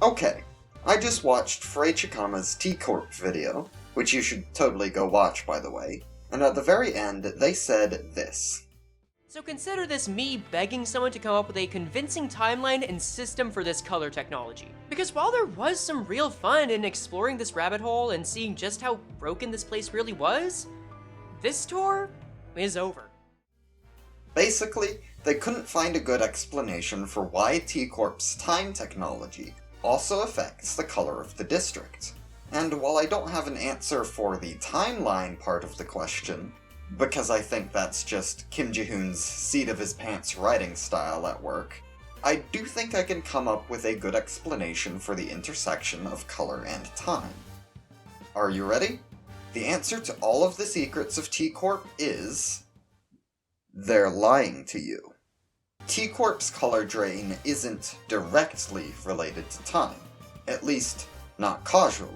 Okay, I just watched Frrey Cheqama's T Corp video, which you should totally go watch, by the way, and at the very end, they said this. So consider this me begging someone to come up with a convincing timeline and system for this color technology. Because while there was some real fun in exploring this rabbit hole and seeing just how broken this place really was, this tour is over. Basically, they couldn't find a good explanation for why T Corp's time technology also affects the color of the district. And while I don't have an answer for the timeline part of the question, because I think that's just Kim Ji-hoon's seat-of-his-pants writing style at work, I do think I can come up with a good explanation for the intersection of color and time. Are you ready? The answer to all of the secrets of T Corp is... they're lying to you. T Corp's color drain isn't directly related to time, at least not causally.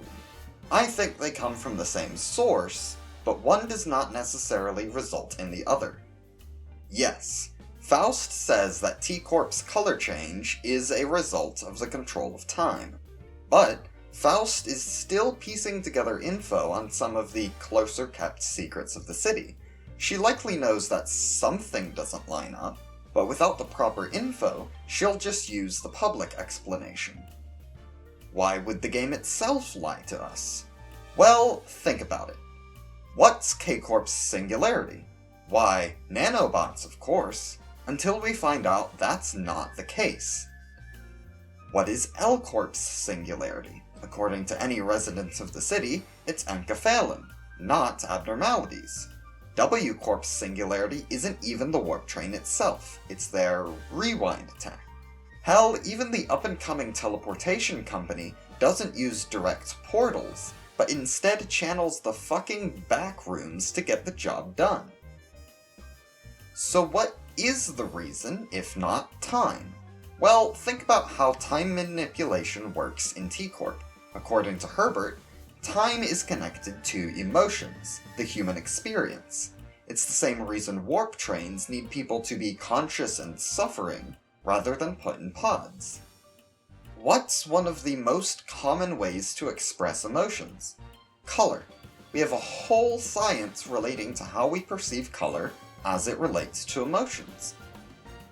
I think they come from the same source, but one does not necessarily result in the other. Yes, Faust says that T Corp's color change is a result of the control of time, but Faust is still piecing together info on some of the closer-kept secrets of the city. She likely knows that something doesn't line up, but without the proper info, she'll just use the public explanation. Why would the game itself lie to us? Well, think about it. What's K-Corp's singularity? Why, nanobots, of course, until we find out that's not the case. What is L-Corp's singularity? According to any residents of the city, it's enkephalin, not abnormalities. W-Corp's singularity isn't even the warp train itself, it's their rewind tech. Hell, even the up-and-coming teleportation company doesn't use direct portals, but instead channels the fucking back rooms to get the job done. So what is the reason, if not time? Well, think about how time manipulation works in T Corp. According to Herbert, time is connected to emotions, the human experience. It's the same reason warp trains need people to be conscious and suffering, rather than put in pods. What's one of the most common ways to express emotions? Color. We have a whole science relating to how we perceive color as it relates to emotions.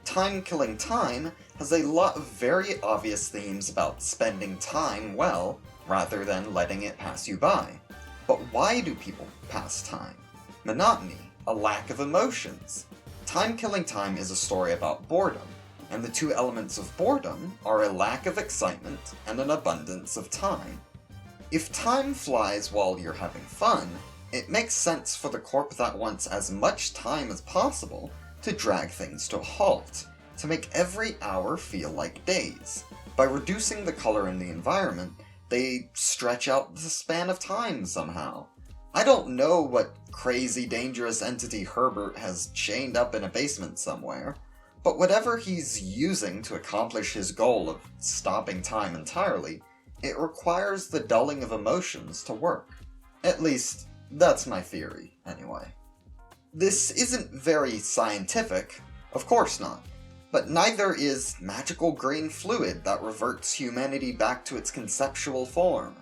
Time Killing Time has a lot of very obvious themes about spending time well, rather than letting it pass you by. But why do people pass time? Monotony, a lack of emotions. Time Killing Time is a story about boredom, and the two elements of boredom are a lack of excitement and an abundance of time. If time flies while you're having fun, it makes sense for the corp that wants as much time as possible to drag things to a halt, to make every hour feel like days. By reducing the color in the environment, they stretch out the span of time somehow. I don't know what crazy dangerous entity Herbert has chained up in a basement somewhere, but whatever he's using to accomplish his goal of stopping time entirely, it requires the dulling of emotions to work. At least, that's my theory, anyway. This isn't very scientific, of course not, but neither is magical green fluid that reverts humanity back to its conceptual form.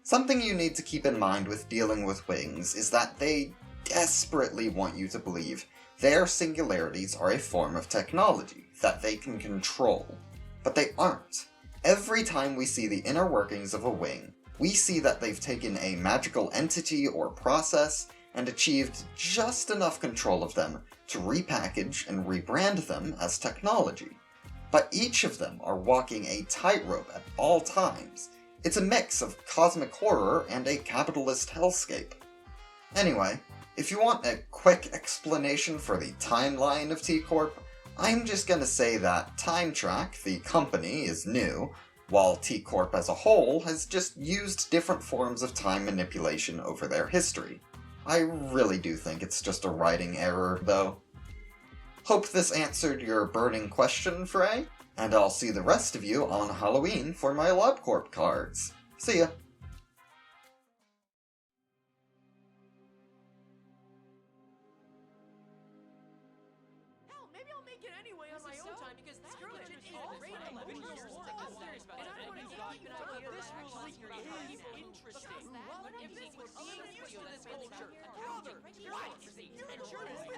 Something you need to keep in mind with dealing with wings is that they desperately want you to believe their singularities are a form of technology that they can control, but they aren't. Every time we see the inner workings of a wing, we see that they've taken a magical entity or process and achieved just enough control of them to repackage and rebrand them as technology. But each of them are walking a tightrope at all times. It's a mix of cosmic horror and a capitalist hellscape. Anyway, if you want a quick explanation for the timeline of T Corp, I'm just gonna say that Time Track, the company, is new, while T Corp as a whole has just used different forms of time manipulation over their history. I really do think it's just a writing error, though. Hope this answered your burning question, Frrey, and I'll see the rest of you on Halloween for my LabCorp cards. See ya! Hell, maybe I'll make it anyway on my own time because screw it. It's already 11 years since I got serious about it. And I don't want to keep it out. interesting. What if these were beings for this culture? Brother, what? And journalists